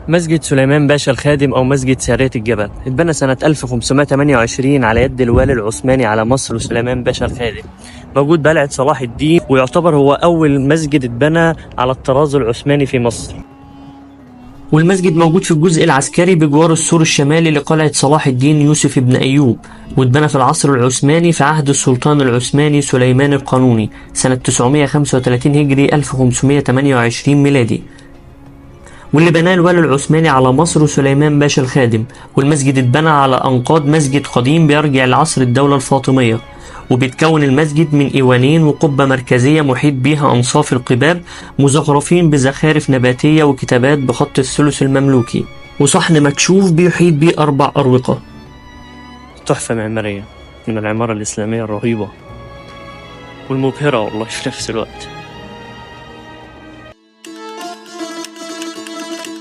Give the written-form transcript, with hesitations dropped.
مسجد سليمان باشا الخادم أو مسجد سارية الجبل اتبنى سنة 1528 على يد الوالي العثماني على مصر سليمان باشا الخادم، موجود بقلعة صلاح الدين، ويعتبر هو أول مسجد اتبنى على الطراز العثماني في مصر. والمسجد موجود في الجزء العسكري بجوار السور الشمالي لقلعة صلاح الدين يوسف بن أيوب، واتبنى في العصر العثماني في عهد السلطان العثماني سليمان القانوني سنة 935 هجري 1528 ميلادي، واللي بناه الوالي العثماني على مصر سليمان باشا الخادم. والمسجد اتبنى على أنقاض مسجد قديم بيرجع لعصر الدولة الفاطمية، وبيتكون المسجد من إيوانين وقبة مركزية محيط بيها أنصاف القباب مزخرفين بزخارف نباتية وكتابات بخط الثلث المملوكي، وصحن مكشوف بيحيط بيه 4 أروقة. تحفة معمارية من العمارة الإسلامية الرهيبة والمبهرة والله في نفس الوقت.